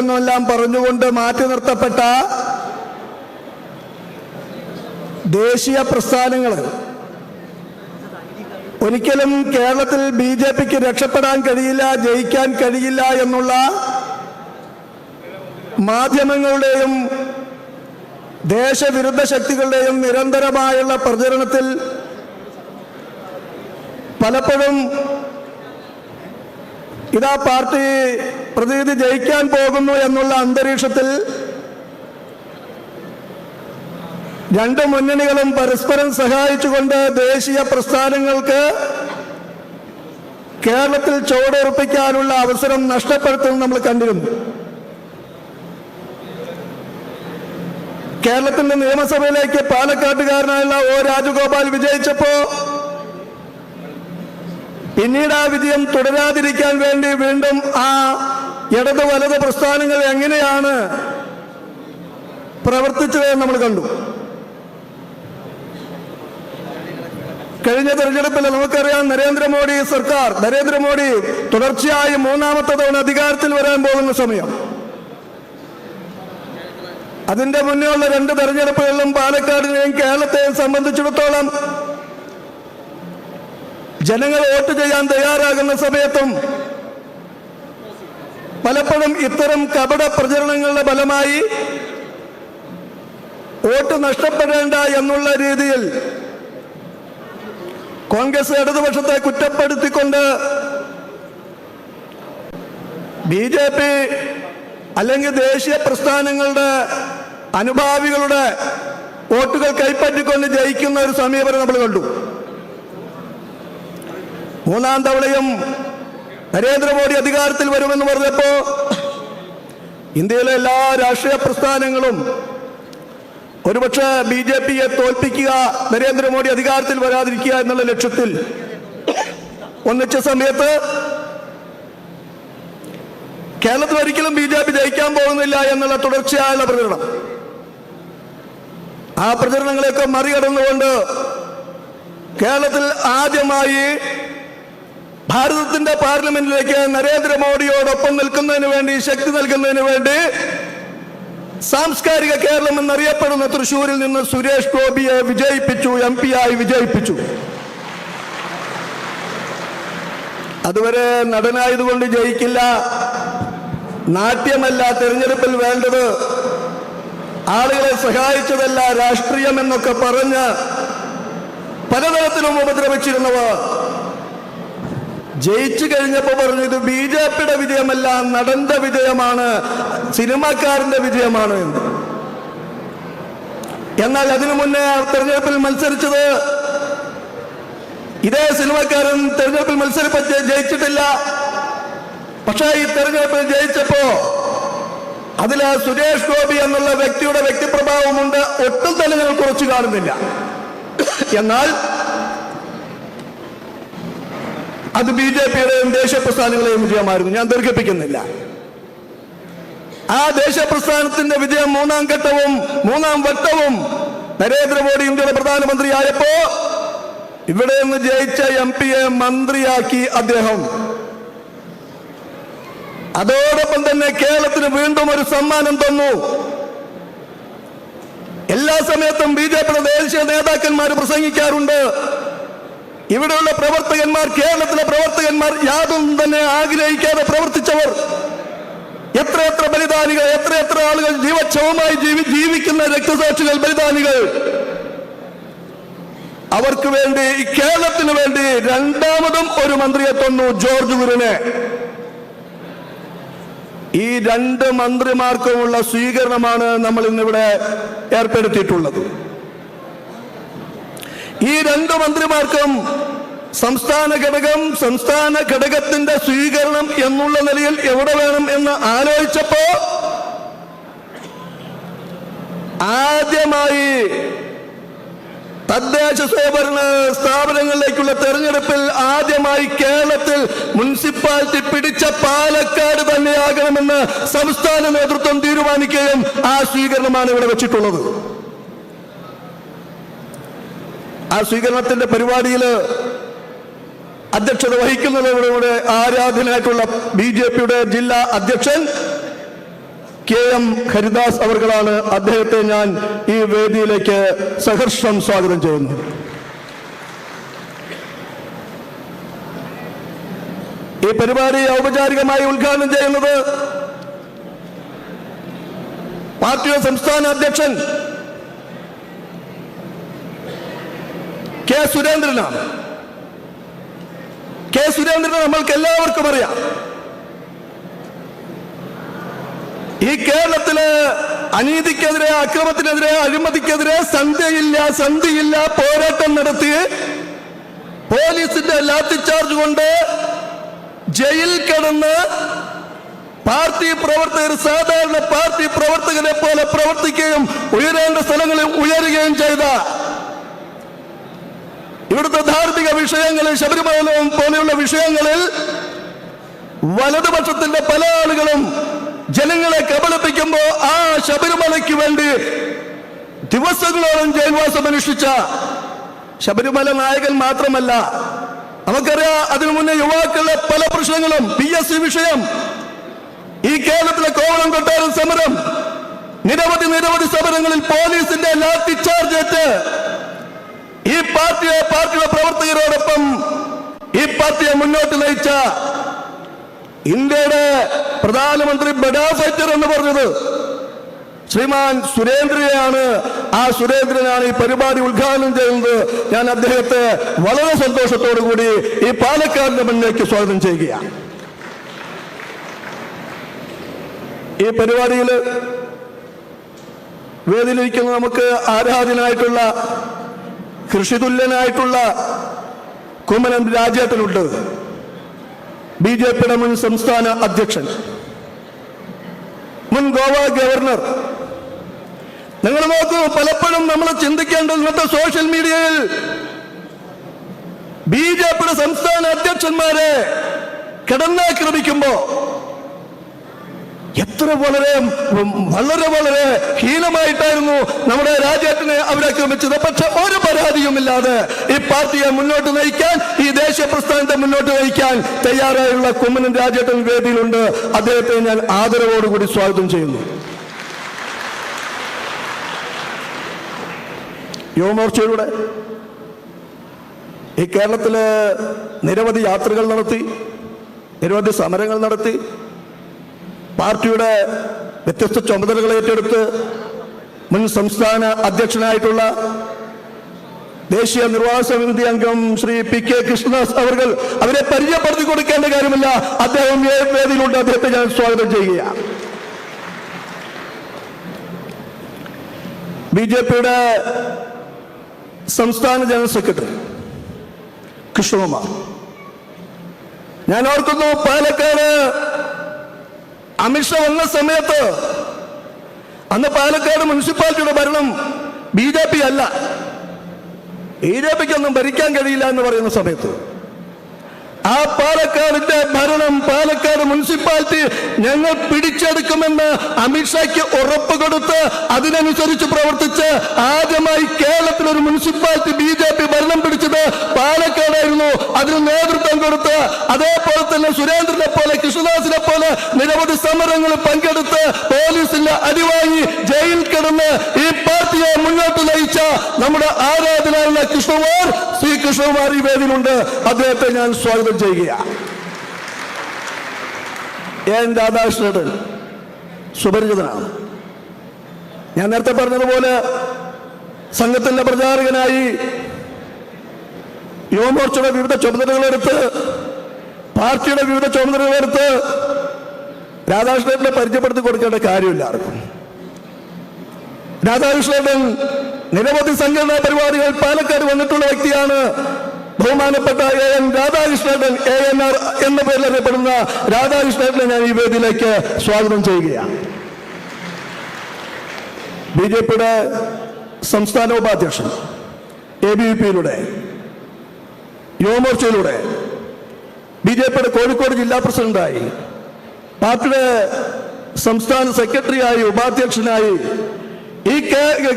എന്നെല്ലാം പറഞ്ഞുകൊണ്ട് മാറ്റി നിർത്തപ്പെട്ട ദേശീയ പ്രസ്ഥാനങ്ങൾ ഒരിക്കലും കേരളത്തിൽ ബി.ജെ.പിക്ക് രക്ഷപ്പെടാൻ കഴിയില്ല, ജയിക്കാൻ കഴിയില്ല എന്നുള്ള മാധ്യമങ്ങളുടെയും ദേശവിരുദ്ധ ശക്തികളുടെയും നിരന്തരമായുള്ള പ്രചരണത്തിൽ പലപ്പോഴും ഇതാ പാർട്ടി പ്രതിനിധി ജയിക്കാൻ പോകുന്നു എന്നുള്ള അന്തരീക്ഷത്തിൽ രണ്ട് മുന്നണികളും പരസ്പരം സഹായിച്ചുകൊണ്ട് ദേശീയ പ്രസ്ഥാനങ്ങൾക്ക് കേരളത്തിൽ ചുവടുറപ്പിക്കാനുള്ള അവസരം നഷ്ടപ്പെടുത്തുന്നത് നമ്മൾ കണ്ടിരുന്നു. കേരളത്തിന്റെ നിയമസഭയിലേക്ക് പാലക്കാട്ടുകാരനായുള്ള ഒ രാജഗോപാൽ വിജയിച്ചപ്പോ പിന്നീട് ആ വിജയം തുടരാതിരിക്കാൻ വേണ്ടി വീണ്ടും ആ ഇടത് വലത് പ്രസ്ഥാനങ്ങൾ എങ്ങനെയാണ് പ്രവർത്തിച്ചത് നമ്മൾ കണ്ടു. കഴിഞ്ഞ തെരഞ്ഞെടുപ്പിൽ നമുക്കറിയാം, നരേന്ദ്രമോദി തുടർച്ചയായി മൂന്നാമത്തെ തവണ അധികാരത്തിൽ വരാൻ പോകുന്ന സമയം. അതിന്റെ മുന്നേ ഉള്ള രണ്ട് തെരഞ്ഞെടുപ്പുകളിലും പാലക്കാടിനെയും കേരളത്തെയും സംബന്ധിച്ചിടത്തോളം ജനങ്ങൾ വോട്ട് ചെയ്യാൻ തയ്യാറാകുന്ന സമയത്തും പലപ്പോഴും ഇത്തരം കപട പ്രചരണങ്ങളുടെ ഫലമായി വോട്ട് നഷ്ടപ്പെടേണ്ട എന്നുള്ള രീതിയിൽ കോൺഗ്രസ് ഇടതുപക്ഷത്തെ കുറ്റപ്പെടുത്തിക്കൊണ്ട് ബി.ജെ.പി അല്ലെങ്കിൽ ദേശീയ പ്രസ്ഥാനങ്ങളുടെ അനുഭാവികളുടെ വോട്ടുകൾ കൈപ്പറ്റിക്കൊണ്ട് ജയിക്കുന്ന ഒരു സമീപനം നമ്മൾ കണ്ടു. മൂന്നാം തവണയും നരേന്ദ്രമോദി അധികാരത്തിൽ വരുമെന്ന് പറഞ്ഞപ്പോ ഇന്ത്യയിലെ എല്ലാ രാഷ്ട്രീയ പ്രസ്ഥാനങ്ങളും ഒരുപക്ഷെ ബി.ജെ.പിയെ തോൽപ്പിക്കുക, നരേന്ദ്രമോദി അധികാരത്തിൽ വരാതിരിക്കുക എന്നുള്ള ലക്ഷ്യത്തിൽ ഒന്നിച്ച സമയത്ത് കേരളത്തിൽ ഒരിക്കലും ബി.ജെ.പി ജയിക്കാൻ പോകുന്നില്ല എന്നുള്ള തുടർച്ചയായുള്ള പ്രചരണം, ആ പ്രചരണങ്ങളെയൊക്കെ മറികടന്നുകൊണ്ട് കേരളത്തിൽ ആദ്യമായി ഭാരതത്തിന്റെ പാർലമെന്റിലേക്ക് നരേന്ദ്രമോദിയോടൊപ്പം നിൽക്കുന്നതിന് വേണ്ടി, ശക്തി നൽകുന്നതിന് വേണ്ടി സാംസ്കാരിക കേരളം എന്നറിയപ്പെടുന്ന തൃശ്ശൂരിൽ നിന്ന് സുരേഷ് ഗോപിയെ വിജയിപ്പിച്ചു, MP ആയി വിജയിപ്പിച്ചു. അതുവരെ നടനായതുകൊണ്ട് ജയിക്കില്ല, നാട്യമല്ല തെരഞ്ഞെടുപ്പിൽ വേണ്ടത്, ആളുകളെ സഹായിച്ചതല്ല രാഷ്ട്രീയം എന്നൊക്കെ പറഞ്ഞ് പലതരത്തിലും ഉപദ്രവിച്ചിരുന്നവർ ജയിച്ചു കഴിഞ്ഞപ്പോൾ പറഞ്ഞു ഇത് ബി.ജെ.പിയുടെ വിജയമല്ല, നടന്റെ വിജയമാണ്, സിനിമാക്കാരന്റെ വിജയമാണ് എന്ന്. എന്നാൽ അതിനു മുന്നേ തെരഞ്ഞെടുപ്പിൽ മത്സരിച്ചത് ഇതേ സിനിമാക്കാരൻ തെരഞ്ഞെടുപ്പിൽ ജയിച്ചിട്ടില്ല. പക്ഷേ ഈ തെരഞ്ഞെടുപ്പിൽ ജയിച്ചപ്പോ അതിൽ സുരേഷ് ഗോപി എന്നുള്ള വ്യക്തിയുടെ വ്യക്തിപ്രഭാവമുണ്ട്, ഒട്ടും തന്നെ ഞങ്ങൾ കുറച്ചു കാണുന്നില്ല. എന്നാൽ അത് ബി.ജെ.പിയുടെയും ദേശീയ പ്രസ്ഥാനങ്ങളെയും വിജയമായിരുന്നു. ഞാൻ ദീർഘിപ്പിക്കുന്നില്ല. ആ ദേശീയ പ്രസ്ഥാനത്തിന്റെ വിജയം മൂന്നാം വട്ടവും നരേന്ദ്രമോദി ഇന്ത്യയുടെ പ്രധാനമന്ത്രിയായപ്പോ ഇവിടെ നിന്ന് ജയിച്ച MP-യെ മന്ത്രിയാക്കി അദ്ദേഹം. അതോടൊപ്പം തന്നെ കേരളത്തിന് വീണ്ടും ഒരു സമ്മാനം തന്നു. എല്ലാ സമയത്തും ബി.ജെ.പിയുടെ ദേശീയ നേതാക്കന്മാർ പ്രസംഗിക്കാറുണ്ട്. ഇവിടെയുള്ള പ്രവർത്തകന്മാർ, കേരളത്തിലെ പ്രവർത്തകന്മാർ യാതൊന്നും തന്നെ ആഗ്രഹിക്കാതെ പ്രവർത്തിച്ചവർ, എത്രയെത്ര ബലിദാനികൾ, എത്രയെത്ര ആളുകൾ ജീവച്ഛവമായി ജീവിക്കുന്ന രക്തസാക്ഷികൾ, ബലിദാനികൾ, അവർക്ക് വേണ്ടി, ഈ കേരളത്തിന് വേണ്ടി രണ്ടാമതും ഒരു മന്ത്രിയെ തന്നു, ജോർജ് കുര്യനെ. ഈ രണ്ട് മന്ത്രിമാർക്കുമുള്ള സ്വീകരണമാണ് നമ്മൾ ഇന്നിവിടെ ഏർപ്പെടുത്തിയിട്ടുള്ളത്. ഈ രണ്ട് മന്ത്രിമാർക്കും സംസ്ഥാന ഘടകത്തിന്റെ സ്വീകരണം എന്നുള്ള നിലയിൽ എവിടെ വേണം എന്ന് ആലോചിച്ചപ്പോ ആദ്യമായി തദ്ദേശ സ്വയംഭരണ സ്ഥാപനങ്ങളിലേക്കുള്ള തെരഞ്ഞെടുപ്പിൽ ആദ്യമായി കേരളത്തിൽ മുനിസിപ്പാലിറ്റി പിടിച്ച പാലക്കാട് തന്നെയാകണമെന്ന് സംസ്ഥാന നേതൃത്വം തീരുമാനിക്കുകയും ആ സ്വീകരണമാണ് ഇവിടെ വെച്ചിട്ടുള്ളത്. ആ സ്വീകരണത്തിന്റെ പരിപാടിയിൽ അധ്യക്ഷത വഹിക്കുന്നതോടുകൂടെ ആരാധനായിട്ടുള്ള ബി.ജെ.പിയുടെ ജില്ലാ അധ്യക്ഷൻ KM ഹരിദാസ് അവർകളാണ്. അദ്ദേഹത്തെ ഞാൻ ഈ വേദിയിലേക്ക് സഹർഷം സ്വാഗതം ചെയ്യുന്നു. ഈ പരിപാടി ഔപചാരികമായി ഉദ്ഘാടനം ചെയ്യുന്നത് പാർട്ടിയുടെ സംസ്ഥാന അധ്യക്ഷൻ കെ സുരേന്ദ്രനാണ്. കെ സുരേന്ദ്രനെ നമ്മൾക്ക് എല്ലാവർക്കും അറിയാം. ഈ കേരളത്തിലെ അനീതിക്കെതിരെ, അക്രമത്തിനെതിരെ, അഴിമതിക്കെതിരെ സന്ധിയില്ല പോരാട്ടം നടത്തി പോലീസിന്റെ ലാത്തിച്ചാർജ് കൊണ്ട് ജയിൽ കിടന്ന് പാർട്ടി പ്രവർത്തകർ സാധാരണ പാർട്ടി പ്രവർത്തകരെ പോലെ പ്രവർത്തിക്കുകയും ഉയരേണ്ട സ്ഥലങ്ങളിൽ ഉയരുകയും ചെയ്ത, ഇവിടുത്തെ ധാർമ്മിക വിഷയങ്ങളിൽ, ശബരിമലയും പോലെയുള്ള വിഷയങ്ങളിൽ വലതുപക്ഷത്തിന്റെ പല ആളുകളും ജനങ്ങളെ കബളിപ്പിക്കുമ്പോൾ ആ ശബരിമലയ്ക്ക് വേണ്ടി ദിവസങ്ങളോളം ജയിൽവാസം അനുഷ്ഠിച്ച ശബരിമല നായകൻ മാത്രമല്ല, നമുക്കറിയാം അതിനു മുന്നേ യുവാക്കളുടെ പല പ്രശ്നങ്ങളും, PSC വിഷയം, ഈ കേരളത്തിലെ കോവളം കൊട്ടാരം സമരം, നിരവധി സമരങ്ങളിൽ പോലീസിന്റെ ലാത്തി ചാർജ് ഏറ്റ് ഈ പാർട്ടിയുടെ പ്രവർത്തകരോടൊപ്പം ഈ പാർട്ടിയെ മുന്നോട്ട് നയിച്ച ഇന്ത്യയുടെ പ്രധാനമന്ത്രി ബഡാ ഫൈറ്റർ എന്ന് പറഞ്ഞത് ശ്രീമാൻ സുരേന്ദ്രനെയാണ്. ആ സുരേന്ദ്രനാണ് ഈ പരിപാടി ഉദ്ഘാടനം ചെയ്യുന്നത്. ഞാൻ അദ്ദേഹത്തെ വളരെ സന്തോഷത്തോടു കൂടി ഈ പാലക്കാടിന്റെ മുന്നിലേക്ക് സ്വാഗതം ചെയ്യുകയാണ്. ഈ പരിപാടിയിൽ വേദിയിലിരിക്കുന്ന നമുക്ക് ആരാധനായിട്ടുള്ള, കൃഷിതുല്യനായിട്ടുള്ള കുമ്മനം രാജേട്ടനുണ്ട്, BJPയുടെ മുൻ സംസ്ഥാന അധ്യക്ഷൻ, മുൻ ഗോവ ഗവർണർ. നിങ്ങൾ നോക്കൂ, പലപ്പോഴും നമ്മൾ ചിന്തിക്കേണ്ടത് ഇന്നത്തെ സോഷ്യൽ മീഡിയയിൽ BJPയുടെ സംസ്ഥാന അധ്യക്ഷന്മാരെ കിടന്നാക്രമിക്കുമ്പോ എത്ര വളരെ ഹീനമായിട്ടായിരുന്നു നമ്മുടെ രാജ്യത്തിനെ അവരാക്രമിച്ചത്. പക്ഷെ ഒരു പരാതിയുമില്ലാതെ ഈ പാർട്ടിയെ മുന്നോട്ട് നയിക്കാൻ, ഈ ദേശീയ പ്രസ്ഥാനത്തെ മുന്നോട്ട് നയിക്കാൻ തയ്യാറായുള്ള കുമ്മനം രാജേട്ടൻ വേദിയിലുണ്ട്. അദ്ദേഹത്തെ ഞാൻ ആദരവോടുകൂടി സ്വാഗതം ചെയ്യുന്നു. യുവമോർച്ചയിലൂടെ ഈ കേരളത്തില് നിരവധി യാത്രകൾ നടത്തി, നിരവധി സമരങ്ങൾ നടത്തി, പാർട്ടിയുടെ വ്യത്യസ്ത ചുമതലകൾ ഏറ്റെടുത്ത് മുൻ സംസ്ഥാന അധ്യക്ഷനായിട്ടുള്ള ദേശീയ നിർവാഹക സമിതി അംഗം ശ്രീ PK കൃഷ്ണദാസ് അവരെ പരിചയപ്പെടുത്തി കൊടുക്കേണ്ട കാര്യമില്ല. അദ്ദേഹം വേദിയിലുണ്ട്. അദ്ദേഹത്തെ ഞാൻ സ്വാഗതം ചെയ്യുകയാണ്. BJPയുടെ സംസ്ഥാന ജനറൽ സെക്രട്ടറി കൃഷ്ണകുമാർ. ഞാൻ ഓർക്കുന്നു, പാലക്കാട് അമിത്ഷാ വന്ന സമയത്ത് അന്ന് പാലക്കാട് മുനിസിപ്പാലിറ്റിയുടെ ഭരണം BJP അല്ല, BJPക്കൊന്നും ഭരിക്കാൻ കഴിയില്ല എന്ന് പറയുന്ന സമയത്ത് ആ പാലക്കാടിന്റെ ഭരണം, പാലക്കാട് മുനിസിപ്പാലിറ്റി ഞങ്ങൾ പിടിച്ചെടുക്കുമെന്ന് അമിത്ഷായ്ക്ക് ഉറപ്പ് കൊടുത്ത് അതിനനുസരിച്ച് പ്രവർത്തിച്ച് ആദ്യമായി കേരളത്തിലൊരു മുനിസിപ്പാലിറ്റി BJP ഭരണം പിടിച്ചത് പാലക്കാടായിരുന്നു. അതിന് നേതൃത്വം കൊടുത്ത്, അതേപോലെ തന്നെ സുരേന്ദ്രനെ പോലെ, കൃഷ്ണദാസിനെ പോലെ നിരവധി സമരങ്ങളിൽ പങ്കെടുത്ത് പോലീസിന്റെ അടിവാങ്ങി ജയിൽ കിടന്ന് ഈ പാർട്ടിയെ മുന്നോട്ട് നയിച്ച നമ്മുടെ ആരാധനായുള്ള ശ്രീ കൃഷ്ണകുമാർ ഈ വേദിയിലുണ്ട്. അദ്ദേഹത്തെ ഞാൻ സ്വാഗതം ചെയ്യുകയാണ്. രാധാകൃഷ്ണൻ സുപരിചിതനാണ്. ഞാൻ നേരത്തെ പറഞ്ഞതുപോലെ സംഘത്തിന്റെ പ്രചാരകനായി യുവമോർച്ചയുടെ വിവിധ ചുമതലകളെടുത്ത്, പാർട്ടിയുടെ വിവിധ ചുമതലകളെടുത്ത് രാധാകൃഷ്ണനെ പരിചയപ്പെടുത്തി കൊടുക്കേണ്ട കാര്യമില്ല ആർക്കും. രാധാകൃഷ്ണൻ നിരവധി സംഘടനാ പരിപാടികൾ പാലക്കാട് വന്നിട്ടുള്ള വ്യക്തിയാണ്. ബഹുമാനപ്പെട്ട AN രാധാകൃഷ്ണൻ, ANR എന്ന പേരിൽ അറിയപ്പെടുന്ന രാധാകൃഷ്ണനെ ഞാൻ ഈ വേദിയിലേക്ക് സ്വാഗതം ചെയ്യുകയാണ്. BJPയുടെ സംസ്ഥാന ഉപാധ്യക്ഷൻ, ABVP-യിലൂടെ, യുവമോർച്ചയിലൂടെ BJPയുടെ കോഴിക്കോട് ജില്ലാ പ്രസിഡന്റായി, പാർട്ടിയുടെ സംസ്ഥാന സെക്രട്ടറിയായി, ഉപാധ്യക്ഷനായി, ഈ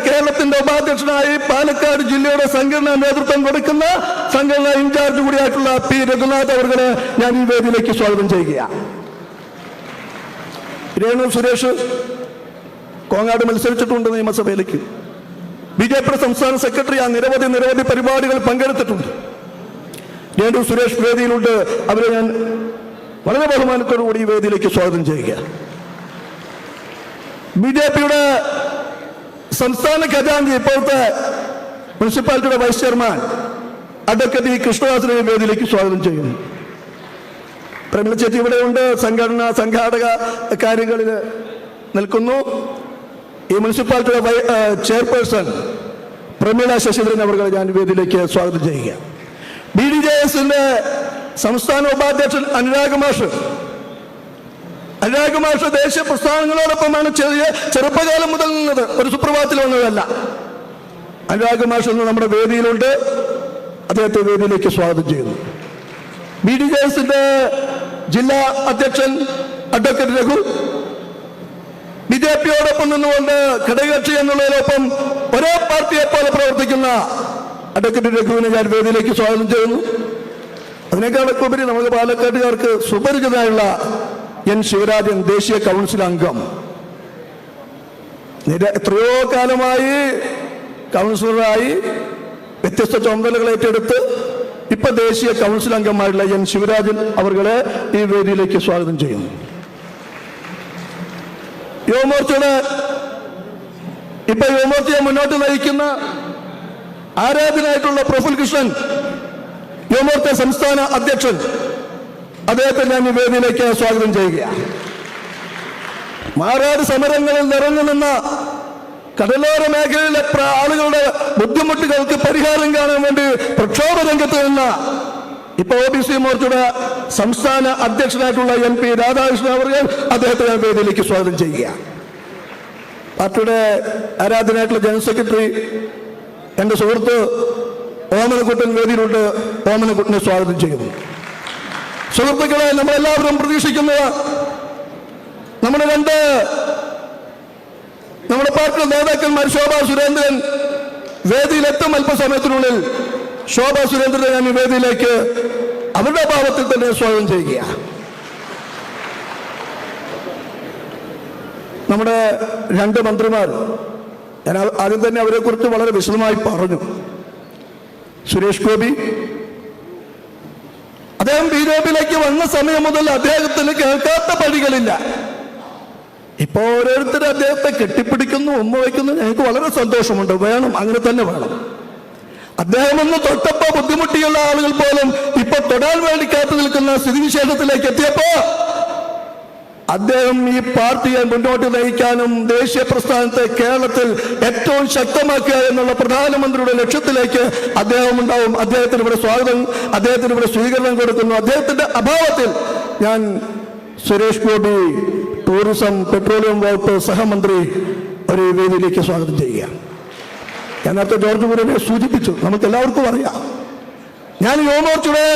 കേരളത്തിന്റെ ഉപാധ്യക്ഷനായി പാലക്കാട് ജില്ലയുടെ സംഘടനാ നേതൃത്വം കൊടുക്കുന്ന സംഘടനാ ഇൻചാർജ് കൂടിയായിട്ടുള്ള P. രഘുനാഥ് അവരെ ഞാൻ ഈ വേദിയിലേക്ക് സ്വാഗതം ചെയ്യുകയാണ്. രേണു സുരേഷ് കോങ്ങാട് മത്സരിച്ചിട്ടുണ്ട് നിയമസഭയിലേക്ക്. ബിജെപിയുടെ സംസ്ഥാന സെക്രട്ടറിയാണ്. നിരവധി പരിപാടികൾ പങ്കെടുത്തിട്ടുണ്ട്. രേണു സുരേഷ് വേദിയിലുണ്ട്. അവരെ ഞാൻ വളരെ ബഹുമാനത്തോടുകൂടി ഈ വേദിയിലേക്ക് സ്വാഗതം ചെയ്യുക. ബിജെപിയുടെ സംസ്ഥാന ഖജാൻജി, ഇപ്പോഴത്തെ മുനിസിപ്പാലിറ്റിയുടെ വൈസ് ചെയർമാൻ അഡ്വക്കേറ്റ് കൃഷ്ണദാസിനെ വേദിയിലേക്ക് സ്വാഗതം ചെയ്യുന്നു. പ്രമിള ചേച്ചി ഇവിടെയുണ്ട്. സംഘാടക കാര്യങ്ങളിൽ നിൽക്കുന്നു. ഈ മുനിസിപ്പാലിറ്റിയുടെ ചെയർപേഴ്സൺ പ്രമീള ശശിധരൻ അവരെ ഞാൻ വേദിയിലേക്ക് സ്വാഗതം ചെയ്യുക. BDJSന്റെ സംസ്ഥാന ഉപാധ്യക്ഷൻ അനുരാഗ് മാഷ് ദേശീയ പ്രസ്ഥാനങ്ങളോടൊപ്പമാണ് ചെറുപ്പകാലം മുതൽ നിന്നത്. ഒരു സുപ്രഭാതത്തിൽ വന്നതല്ല. അനുരാഗ് മാഷ് എന്ന് നമ്മുടെ വേദിയിലുണ്ട്. അദ്ദേഹത്തെ വേദിയിലേക്ക് സ്വാഗതം ചെയ്യുന്നു. BDJSന്റെ ജില്ലാ അധ്യക്ഷൻ അഡ്വക്കേറ്റ് രഘു, BJPയോടൊപ്പം നിന്നുകൊണ്ട് ഘടകകക്ഷി എന്നുള്ളതിനൊപ്പം ഒരേ പാർട്ടിയെ പോലെ പ്രവർത്തിക്കുന്ന അഡ്വക്കേറ്റ് രഘുവിനെ ഞാൻ വേദിയിലേക്ക് സ്വാഗതം ചെയ്യുന്നു. അതിനേക്കാളൊക്കെ ഉപരി നമുക്ക് പാലക്കാട്ടുകാർക്ക് സുപരിചിതനായുള്ള N. ശിവരാജൻ, ദേശീയ കൗൺസിൽ അംഗം. എത്രയോ കാലമായി കൗൺസിലറായി വ്യത്യസ്ത ചുമതലകൾ ഏറ്റെടുത്ത് ഇപ്പൊ ദേശീയ കൗൺസിൽ അംഗമായിട്ടുള്ള N. ശിവരാജൻ അവരെ ഈ വേദിയിലേക്ക് സ്വാഗതം ചെയ്യുന്നു. യുവമോർച്ചയെ മുന്നോട്ട് നയിക്കുന്ന ആരാധനായിട്ടുള്ള പ്രഫുൽ കൃഷ്ണൻ, യുവമോർച്ച സംസ്ഥാന അധ്യക്ഷൻ, അദ്ദേഹത്തെ ഞാൻ ഈ വേദിയിലേക്ക് സ്വാഗതം ചെയ്യുകയാണ്. മാറാട് സമരങ്ങളിൽ നിറഞ്ഞു നിന്ന കടലോര മേഖലയിലെ ആളുകളുടെ ബുദ്ധിമുട്ടുകൾക്ക് പരിഹാരം കാണാൻ വേണ്ടി പ്രക്ഷോഭ രംഗത്ത് നിന്ന ഇപ്പൊ OBC മോർച്ചയുടെ സംസ്ഥാന അധ്യക്ഷനായിട്ടുള്ള MP രാധാകൃഷ്ണൻ അവർ, അദ്ദേഹത്തെ ഞാൻ വേദിയിലേക്ക് സ്വാഗതം ചെയ്യുക. പാർട്ടിയുടെ ആരാധനായിട്ടുള്ള ജനറൽ സെക്രട്ടറി എന്റെ സുഹൃത്ത് ഓമനക്കുട്ടൻ വേദിയിലുണ്ട്. ഓമനക്കുട്ടനെ സ്വാഗതം ചെയ്യുന്നു. സുഹൃത്തുക്കളെ, നമ്മളെല്ലാവരും പ്രതീക്ഷിക്കുന്നത് നമ്മുടെ പാർട്ടിയുടെ നേതാക്കന്മാർ ശോഭാ സുരേന്ദ്രൻ വേദിയിലെത്തും അല്പസമയത്തിനുള്ളിൽ. ശോഭാ സുരേന്ദ്രനെ ഞാൻ ഈ വേദിയിലേക്ക് അവരുടെ ഭാവത്തിൽ തന്നെ സ്വാഗതം ചെയ്യുക. നമ്മുടെ 2 മന്ത്രിമാർ, ഞാൻ ആദ്യം തന്നെ അവരെ കുറിച്ച് വളരെ വിശദമായി പറഞ്ഞു. സുരേഷ് ഗോപി, അദ്ദേഹം BJPയിലേക്ക് വന്ന സമയം മുതൽ അദ്ദേഹത്തിന് കേൾക്കാത്ത പടികളില്ല. ഇപ്പൊ ഓരോരുത്തരും അദ്ദേഹത്തെ കെട്ടിപ്പിടിക്കുന്നു, ഉമ്മ വയ്ക്കുന്നു. ഞങ്ങൾക്ക് വളരെ സന്തോഷമുണ്ട്. വേണം, അങ്ങനെ തന്നെ വേണം. അദ്ദേഹം ഒന്ന് തൊട്ടപ്പോ ബുദ്ധിമുട്ടിയുള്ള ആളുകൾ പോലും ഇപ്പൊ തൊടാൻ വേണ്ടി കാത്തു നിൽക്കുന്ന സ്ഥിതിവിശേഷത്തിലേക്ക് എത്തിയപ്പോ അദ്ദേഹം ഈ പാർട്ടിയെ മുന്നോട്ട് നയിക്കാനും ദേശീയ പ്രസ്ഥാനത്തെ കേരളത്തിൽ ഏറ്റവും ശക്തമാക്കുക എന്നുള്ള പ്രധാനമന്ത്രിയുടെ ലക്ഷ്യത്തിലേക്ക് അദ്ദേഹം ഉണ്ടാവും. അദ്ദേഹത്തിന് ഇവിടെ സ്വാഗതം, അദ്ദേഹത്തിന് ഇവിടെ സ്വീകരണം കൊടുക്കുന്നു. അദ്ദേഹത്തിന്റെ അഭാവത്തിൽ ഞാൻ സുരേഷ് ഗോപി, ടൂറിസം പെട്രോളിയം വകുപ്പ് സഹമന്ത്രി ഒരു വേദിയിലേക്ക് സ്വാഗതം ചെയ്യുക. ഞാൻ നേരത്തെ ജോർജ് കുര്യനെ സൂചിപ്പിച്ചു, നമുക്ക് എല്ലാവർക്കും അറിയാം. ഞാൻ യുവമോർച്ചയുടെ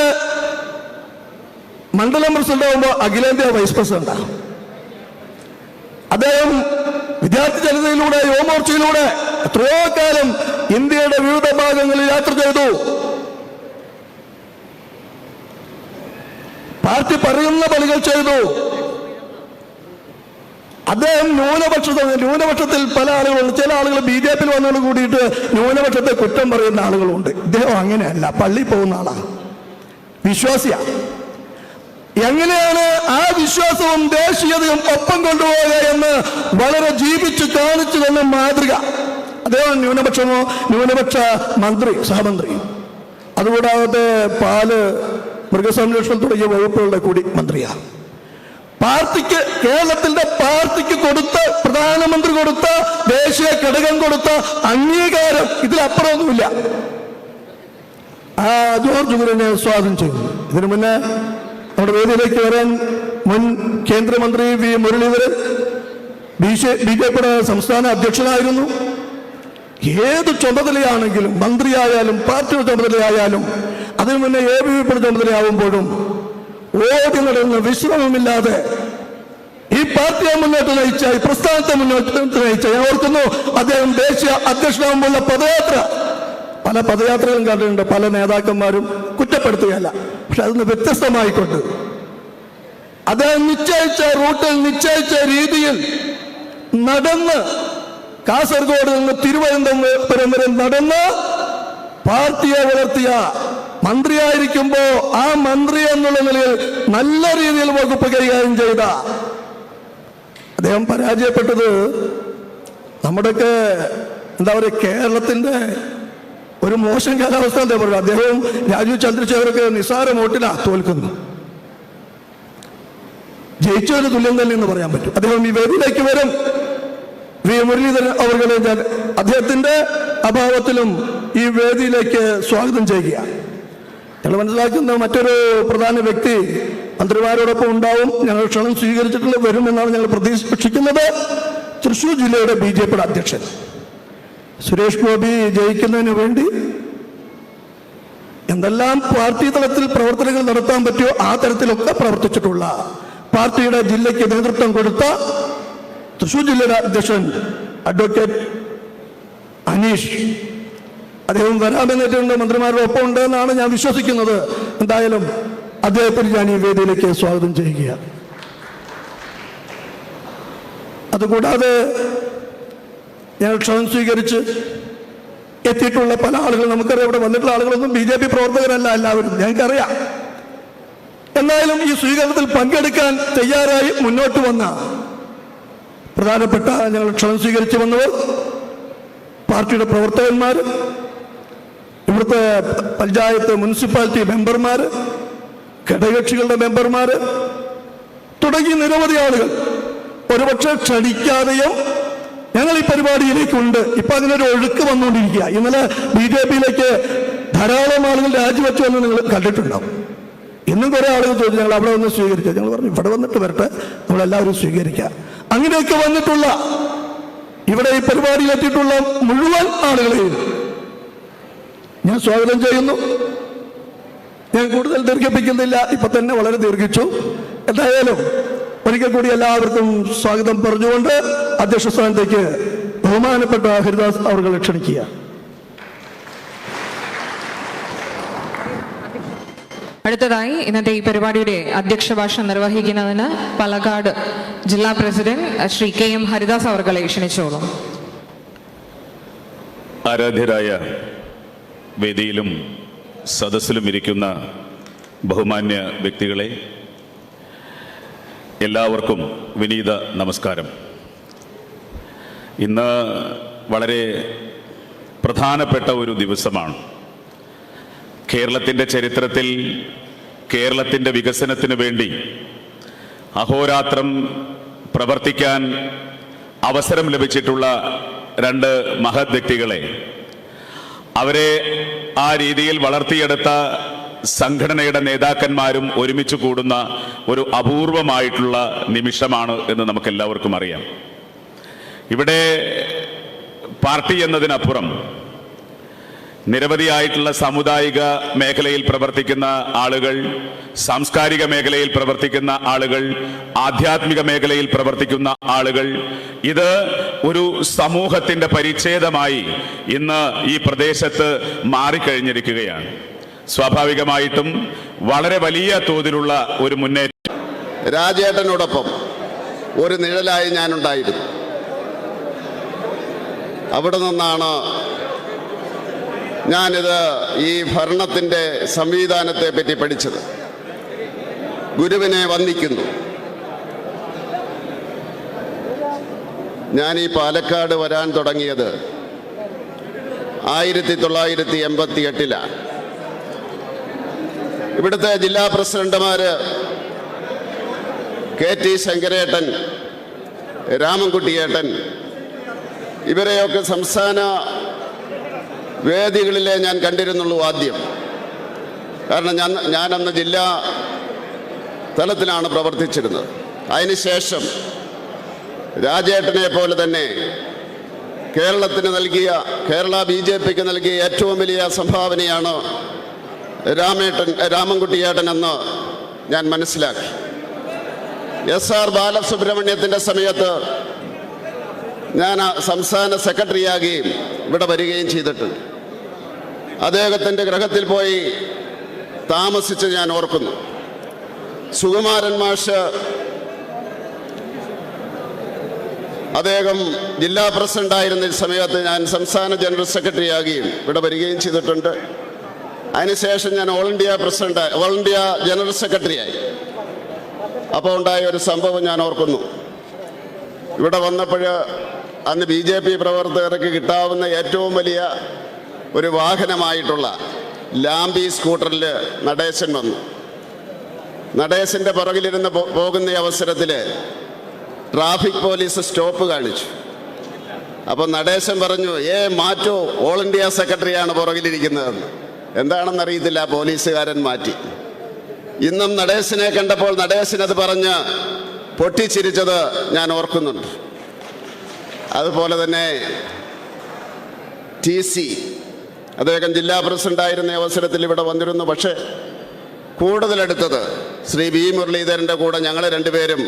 മണ്ഡലം പ്രസിഡന്റ് ആകുമ്പോൾ അഖിലേന്ത്യാ വൈസ് പ്രസിഡന്റാണ്. അദ്ദേഹം വിദ്യാർത്ഥി ജനതയിലൂടെ, യുവമോർച്ചയിലൂടെ എത്രയോ കാലം ഇന്ത്യയുടെ വിവിധ ഭാഗങ്ങളിൽ യാത്ര ചെയ്തു. പാർട്ടി പറയുന്ന പണികൾ ചെയ്തു. അദ്ദേഹം ന്യൂനപക്ഷത്തിൽ പല ആളുകളുണ്ട്. ചില ആളുകൾ BJPയിൽ വന്നതോട് കൂടിയിട്ട് ന്യൂനപക്ഷത്തെ കുറ്റം പറയുന്ന ആളുകളുണ്ട്. ഇദ്ദേഹം അങ്ങനെയല്ല, പള്ളി പോകുന്ന ആളാണ്, വിശ്വാസിയാണ്. എങ്ങനെയാണ് ആ വിശ്വാസവും ദേശീയതയും ഒപ്പം കൊണ്ടുപോവുക എന്ന് വളരെ ജീവിച്ച് കാണിച്ചു തന്ന മാതൃക. അദ്ദേഹം ന്യൂനപക്ഷ മന്ത്രി, സഹമന്ത്രി. അതുകൂടാതെ പാല്, മൃഗസംരക്ഷണം തുടങ്ങിയ വകുപ്പുകളുടെ കൂടി മന്ത്രിയാണ്. പാർട്ടിക്ക്, കേരളത്തിന്റെ പാർട്ടിക്ക് കൊടുത്ത, പ്രധാനമന്ത്രി കൊടുത്ത, ദേശീയ ഘടകം കൊടുത്ത അംഗീകാരം ഇതിലപ്പുറമൊന്നുമില്ല. ജോർജ് കുര്യനെ സ്വാഗതം ചെയ്യുന്നു. ഇതിനു മുന്നേ നമ്മുടെ വേദിയിലേക്ക് വരാൻ മുൻ കേന്ദ്രമന്ത്രി V. മുരളീധരൻ BJPയുടെ സംസ്ഥാന അധ്യക്ഷനായിരുന്നു. ഏത് ചുമതലയാണെങ്കിലും, മന്ത്രിയായാലും പാർട്ടിയുടെ ചുമതലയായാലും, അതിനു മുന്നേ ABVPയുടെ ചുമതലയാവുമ്പോഴും ഓടി നടന്ന് വിശ്രമമില്ലാതെ ഈ പാർട്ടിയെ മുന്നോട്ട് നയിച്ച, ഈ പ്രസ്ഥാനത്തെ മുന്നോട്ട് നയിച്ച, ഞാൻ ഓർക്കുന്നു അദ്ദേഹം ദേശീയ അധ്യക്ഷനാകുമ്പോഴുള്ള പദയാത്ര, പല പദയാത്രകളും കണ്ടിട്ടുണ്ട്. പല നേതാക്കന്മാരും കുറ്റപ്പെടുത്തുകയല്ല, പക്ഷെ അതിന് വ്യത്യസ്തമായിക്കൊണ്ട് അദ്ദേഹം നിശ്ചയിച്ച റൂട്ടിൽ, നിശ്ചയിച്ച രീതിയിൽ നടന്ന് കാസർഗോഡ് നിന്ന് തിരുവനന്തപുരം വരെ നടന്ന് പാർട്ടിയെ വളർത്തിയ മന്ത്രിയായിരിക്കുമ്പോ ആ മന്ത്രി എന്നുള്ള നിലയിൽ നല്ല രീതിയിൽ വകുപ്പ് കൈകാര്യം ചെയ്ത അദ്ദേഹം പരാജയപ്പെട്ടത് നമ്മുടെയൊക്കെ എന്താ പറയുക കേരളത്തിന്റെ ഒരു മോശം കാലാവസ്ഥ എന്താ പറയുക. അദ്ദേഹവും രാജീവ് ചന്ദ്രശേഖരൊക്കെ നിസ്സാര വോട്ടിലാ തോൽക്കുന്നു. ജയിച്ചൊരു തുല്യം തന്നെ എന്ന് പറയാൻ പറ്റും. അദ്ദേഹം ഈ വേദിയിലേക്ക് വരും. വി മുരളീധരൻ അവർകളെ ഞാൻ അദ്ദേഹത്തിന്റെ അഭാവത്തിലും ഈ വേദിയിലേക്ക് സ്വാഗതം ചെയ്യുക. ഞങ്ങൾ മനസ്സിലാക്കുന്ന മറ്റൊരു പ്രധാന വ്യക്തി മന്ത്രിമാരോടൊപ്പം ഉണ്ടാവും. ഞങ്ങൾ ക്ഷണം സ്വീകരിച്ചിട്ടുള്ള വരുമെന്നാണ് ഞങ്ങൾ പ്രതീക്ഷിക്കുന്നത്. തൃശൂർ ജില്ലയുടെ BJPയുടെ അധ്യക്ഷൻ സുരേഷ് ഗോപി ജയിക്കുന്നതിന് വേണ്ടി എന്തെല്ലാം പാർട്ടി തലത്തിൽ പ്രവർത്തനങ്ങൾ നടത്താൻ പറ്റുമോ ആ തരത്തിലൊക്കെ പ്രവർത്തിച്ചിട്ടുള്ള പാർട്ടിയുടെ ജില്ലയ്ക്ക് നേതൃത്വം കൊടുത്ത തൃശൂർ ജില്ലയുടെ അധ്യക്ഷൻ അഡ്വക്കേറ്റ് അനീഷ് അദ്ദേഹം വരാമെന്നിട്ടുണ്ട്. മന്ത്രിമാരുടെ ഒപ്പം ഉണ്ട് എന്നാണ് ഞാൻ വിശ്വസിക്കുന്നത്. എന്തായാലും അദ്ദേഹത്തിന് ഞാൻ ഈ വേദിയിലേക്ക് സ്വാഗതം ചെയ്യുക. അതുകൂടാതെ ഞങ്ങൾ ക്ഷണം സ്വീകരിച്ച് എത്തിയിട്ടുള്ള പല ആളുകൾ നമുക്കറിയാം. ഇവിടെ വന്നിട്ടുള്ള ആളുകളൊന്നും BJP പ്രവർത്തകരല്ല എല്ലാവരും, ഞങ്ങൾക്കറിയാം. എന്നാലും ഈ സ്വീകരണത്തിൽ പങ്കെടുക്കാൻ തയ്യാറായി മുന്നോട്ട് വന്ന പ്രധാനപ്പെട്ട ഞങ്ങൾ ക്ഷണം സ്വീകരിച്ചു വന്നവർ, പാർട്ടിയുടെ പ്രവർത്തകന്മാർ, ഇവിടുത്തെ പഞ്ചായത്ത് മുനിസിപ്പാലിറ്റി മെമ്പർമാർ, ഘടകകക്ഷികളുടെ മെമ്പർമാർ തുടങ്ങി നിരവധി ആളുകൾ ഒരുപക്ഷെ ക്ഷണിക്കാതെയും ഞങ്ങൾ ഈ പരിപാടിയിലേക്കുണ്ട്. ഇപ്പൊ അതിനൊരു ഒഴുക്ക് വന്നുകൊണ്ടിരിക്കുക. ഇന്നലെ BJPയിലേക്ക് ധാരാളം ആളുകൾ രാജിവെച്ചു എന്ന് നിങ്ങൾ കണ്ടിട്ടുണ്ടാവും. ഇന്നും കുറെ ആളുകൾ ചോദിച്ചു ഞങ്ങൾ അവിടെ വന്ന് സ്വീകരിക്കുക. ഞങ്ങൾ പറഞ്ഞു ഇവിടെ വന്നിട്ട് വരട്ടെ, നമ്മളെല്ലാവരും സ്വീകരിക്കുക. അങ്ങനെയൊക്കെ വന്നിട്ടുള്ള ഇവിടെ ഈ പരിപാടിയിലെത്തിയിട്ടുള്ള മുഴുവൻ ആളുകളെയും ഞാൻ സ്വാഗതം ചെയ്യുന്നു. ഞാൻ കൂടുതൽ ദീർഘിപ്പിക്കുന്നില്ല, ഇപ്പൊ തന്നെ വളരെ ദീർഘിച്ചു. എന്തായാലും ഒരിക്കൽ കൂടി എല്ലാവർക്കും സ്വാഗതം പറഞ്ഞുകൊണ്ട് അധ്യക്ഷ സ്ഥാനത്തേക്ക് ബഹുമാനപ്പെട്ട ഹരിദാസ് അവർകളെ ക്ഷണിക്കുക. അടുത്തതായി ഇന്നത്തെ ഈ പരിപാടിയുടെ അധ്യക്ഷ ഭാഷണം നിർവഹിക്കുന്നതിന് പാലക്കാട് ജില്ലാ പ്രസിഡന്റ് ശ്രീ KM ഹരിദാസ് അവർകളെ ക്ഷണിച്ചോളൂ. ആരാധ്യരായ വേദിയിലും സദസ്സിലും ഇരിക്കുന്ന ബഹുമാന്യ വ്യക്തികളെ, എല്ലാവർക്കും വിനീത നമസ്കാരം. ഇന്ന് വളരെ പ്രധാനപ്പെട്ട ഒരു ദിവസമാണ്. കേരളത്തിൻ്റെ ചരിത്രത്തിൽ കേരളത്തിൻ്റെ വികസനത്തിന് വേണ്ടി അഹോരാത്രം പ്രവർത്തിക്കാൻ അവസരം ലഭിച്ചിട്ടുള്ള രണ്ട് മഹത് വ്യക്തികളെ, അവരെ ആ രീതിയിൽ വളർത്തിയെടുത്ത സംഘടനയുടെ നേതാക്കന്മാരും ഒരുമിച്ച് കൂടുന്ന ഒരു അപൂർവമായിട്ടുള്ള നിമിഷമാണ് എന്ന് നമുക്കെല്ലാവർക്കും അറിയാം. ഇവിടെ പാർട്ടി എന്നതിനപ്പുറം നിരവധിയായിട്ടുള്ള സാമുദായിക മേഖലയിൽ പ്രവർത്തിക്കുന്ന ആളുകൾ, സാംസ്കാരിക മേഖലയിൽ പ്രവർത്തിക്കുന്ന ആളുകൾ, ആധ്യാത്മിക മേഖലയിൽ പ്രവർത്തിക്കുന്ന ആളുകൾ, ഇത് ഒരു സമൂഹത്തിന്റെ പരിച്ഛേദമായി ഇന്ന് ഈ പ്രദേശത്ത് മാറിക്കഴിഞ്ഞിരിക്കുകയാണ്. സ്വാഭാവികമായിട്ടും വളരെ വലിയ തോതിലുള്ള ഒരു മുന്നേറ്റം. രാജേട്ടനോടൊപ്പം ഒരു നിഴലായി ഞാനുണ്ടായിരുന്നു. അവിടെ നിന്നാണ് ഞാനിത് ഈ ഭരണത്തിൻ്റെ സംവിധാനത്തെ പറ്റി പഠിച്ചത്. ഗുരുവിനെ വന്ദിക്കുന്നു. ഞാൻ ഈ പാലക്കാട് വരാൻ തുടങ്ങിയത് 1988-ലാണ്. ഇവിടുത്തെ ജില്ലാ പ്രസിഡന്റുമാര് KT ശങ്കരേട്ടൻ, രാമൻകുട്ടിയേട്ടൻ, ഇവരെയൊക്കെ സംസ്ഥാന വേദികളിലെ ഞാൻ കണ്ടിരുന്നുള്ളൂ ആദ്യം. കാരണം ഞാനന്ന് ജില്ലാ തലത്തിലാണ് പ്രവർത്തിച്ചിരുന്നത്. അതിനുശേഷം രാജേട്ടനെ പോലെ തന്നെ കേരളത്തിന് നൽകിയ, കേരള BJPക്ക് നൽകിയ ഏറ്റവും വലിയ സംഭാവനയാണ് രാമൻകുട്ടിയേട്ടൻ എന്ന് ഞാൻ മനസ്സിലാക്കി. SR ബാലസുബ്രഹ്മണ്യത്തിൻ്റെ സമയത്ത് ഞാൻ സംസ്ഥാന സെക്രട്ടറിയാകുകയും ഇവിടെ വരികയും ചെയ്തിട്ടുണ്ട്. അദ്ദേഹത്തിൻ്റെ ഗൃഹത്തിൽ പോയി താമസിച്ച് ഞാൻ ഓർക്കുന്നു. സുകുമാരൻ മാഷ് അദ്ദേഹം ജില്ലാ പ്രസിഡന്റായിരുന്ന സമയത്ത് ഞാൻ സംസ്ഥാന ജനറൽ സെക്രട്ടറി ആകുകയും ഇവിടെ വരികയും ചെയ്തിട്ടുണ്ട്. അതിനുശേഷം ഞാൻ ഓൾ ഇന്ത്യ ജനറൽ സെക്രട്ടറിയായി. അപ്പോൾ ഉണ്ടായ ഒരു സംഭവം ഞാൻ ഓർക്കുന്നു. ഇവിടെ വന്നപ്പോൾ അന്ന് BJP പ്രവർത്തകർക്ക് കിട്ടാവുന്ന ഏറ്റവും വലിയ ഒരു വാഹനമായിട്ടുള്ള ലാംബി സ്കൂട്ടറിൽ നടേശൻ വന്നു. നടേശൻ്റെ പുറകിലിരുന്ന് പോകുന്ന അവസരത്തിൽ ട്രാഫിക് പോലീസ് സ്റ്റോപ്പ് കാണിച്ചു. അപ്പോൾ നടേശൻ പറഞ്ഞു, മാറ്റോ, ഓൾ ഇന്ത്യ സെക്രട്ടറിയാണ് പുറകിലിരിക്കുന്നതെന്ന്. എന്താണെന്നറിയത്തില്ല, പോലീസുകാരൻ മാറ്റി. ഇന്നും നടേശനെ കണ്ടപ്പോൾ നടേശൻ അത് പറഞ്ഞ് പൊട്ടിച്ചിരിച്ചത് ഞാൻ ഓർക്കുന്നുണ്ട്. അതുപോലെ തന്നെ TC അദ്ദേഹം ജില്ലാ പ്രസിഡന്റായിരുന്ന അവസരത്തിൽ ഇവിടെ വന്നിരുന്നു. പക്ഷേ കൂടുതലെടുത്തത് ശ്രീ V മുരളീധരൻ്റെ കൂടെ ഞങ്ങൾ രണ്ടുപേരും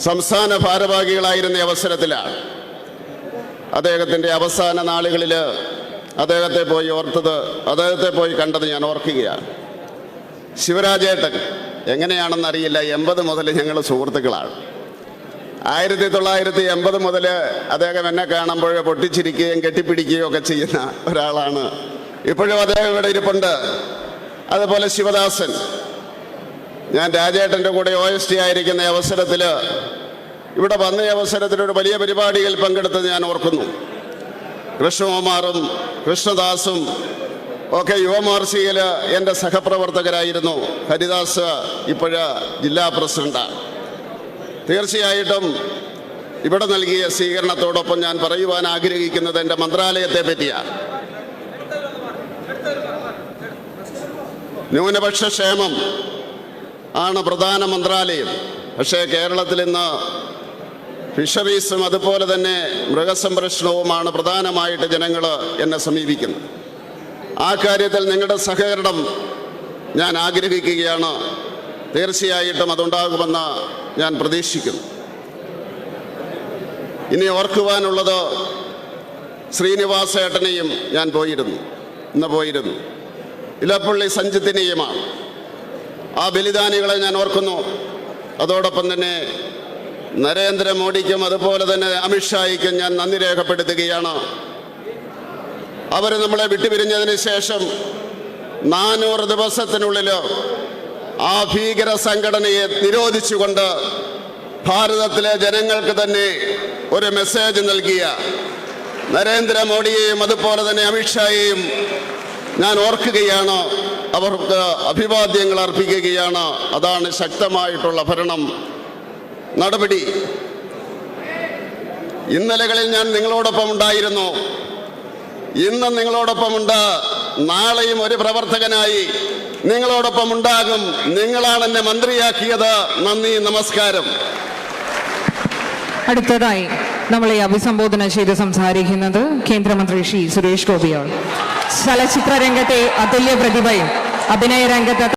സംസ്ഥാന ഭാരവാഹികളായിരുന്ന അവസരത്തിലാണ്. അദ്ദേഹത്തിൻ്റെ അവസാന നാളുകളിൽ അദ്ദേഹത്തെ പോയി കണ്ടത് ഞാൻ ഓർക്കുകയാണ്. ശിവരാജേട്ടൻ എങ്ങനെയാണെന്നറിയില്ല, 80 മുതൽ ഞങ്ങൾ സുഹൃത്തുക്കളാണ്. 1980 മുതൽ അദ്ദേഹം എന്നെ കാണുമ്പോൾ പൊട്ടിച്ചിരിക്കുകയും കെട്ടിപ്പിടിക്കുകയും ഒക്കെ ചെയ്യുന്ന ഒരാളാണ്. ഇപ്പോഴും അദ്ദേഹം ഇവിടെ ഇരിപ്പുണ്ട്. അതുപോലെ ശിവദാസൻ, ഞാൻ രാജേട്ടൻ്റെ കൂടെ OST ആയിരിക്കുന്ന അവസരത്തിൽ ഇവിടെ വന്ന അവസരത്തിൽ ഒരു വലിയ പരിപാടിയിൽ പങ്കെടുത്തത് ഞാൻ ഓർക്കുന്നു. കൃഷ്ണകുമാറും കൃഷ്ണദാസും ഒക്കെ യുവമോർച്ചയിൽ എൻ്റെ സഹപ്രവർത്തകരായിരുന്നു. ഹരിദാസ് ഇപ്പോഴ് ജില്ലാ പ്രസിഡന്റാണ്. തീർച്ചയായിട്ടും ഇവിടെ നൽകിയ സ്വീകരണത്തോടൊപ്പം ഞാൻ പറയുവാൻ ആഗ്രഹിക്കുന്നത് എൻ്റെ മന്ത്രാലയത്തെ പറ്റിയാണ്. ന്യൂനപക്ഷ ക്ഷേമം ആണ് പ്രധാന മന്ത്രാലയം. പക്ഷേ കേരളത്തിൽ ഇന്ന് ഫിഷറീസും അതുപോലെ തന്നെ മൃഗസംരക്ഷണവുമാണ് പ്രധാനമായിട്ട് ജനങ്ങൾ എന്നെ സമീപിക്കുന്നത്. ആ കാര്യത്തിൽ നിങ്ങളുടെ സഹകരണം ഞാൻ ആഗ്രഹിക്കുകയാണ്. തീർച്ചയായിട്ടും അതുണ്ടാകുമെന്ന് ഞാൻ പ്രതീക്ഷിക്കുന്നു. ഇനി ഓർക്കുവാനുള്ളത്, ശ്രീനിവാസേട്ടനെയും ഞാൻ ഇന്ന് പോയിരുന്നു. ഇലപ്പള്ളി സഞ്ജിത്തിനെയുമാണ്. ആ ബലിദാനികളെ ഞാൻ ഓർക്കുന്നു. അതോടൊപ്പം തന്നെ നരേന്ദ്രമോദിക്കും അതുപോലെ തന്നെ അമിത്ഷായ്ക്കും ഞാൻ നന്ദി രേഖപ്പെടുത്തുകയാണ്. അവർ നമ്മളെ വിട്ടുപിരിഞ്ഞതിന് ശേഷം 400 ദിവസത്തിനുള്ളിൽ ആ ഭീകര സംഘടനയെ നിരോധിച്ചുകൊണ്ട് ഭാരതത്തിലെ ജനങ്ങൾക്ക് തന്നെ ഒരു മെസ്സേജ് നൽകിയ നരേന്ദ്രമോദിയെയും അതുപോലെ തന്നെ അമിത്ഷായെയും ഞാൻ ഓർക്കുകയാണ്. അവർക്ക് അഭിവാദ്യങ്ങൾ അർപ്പിക്കുകയാണ്. അതാണ് ശക്തമായിട്ടുള്ള ഭരണം നടപടി. ഇന്നലകളിൽ ഞാൻ നിങ്ങളോടൊപ്പം ഉണ്ടായിരുന്നു. ഇന്നും നിങ്ങളോടൊപ്പമുണ്ട്. നാളെയും ഒരു പ്രവർത്തകനായി നിങ്ങളോടൊപ്പം ഉണ്ടാകും. നിങ്ങളാണ് എന്നെ മന്ത്രിയാക്കിയത്. നന്ദി, നമസ്കാരം. അടുത്തതായി നമ്മളെ അഭിസംബോധന ചെയ്ത് സംസാരിക്കുന്നത് കേന്ദ്രമന്ത്രി ശ്രീ സുരേഷ് ഗോപിയാണ്. ചലച്ചിത്ര രംഗത്തെ അതുല്യ പ്രതിഭയും അഭിനയ രംഗത്ത്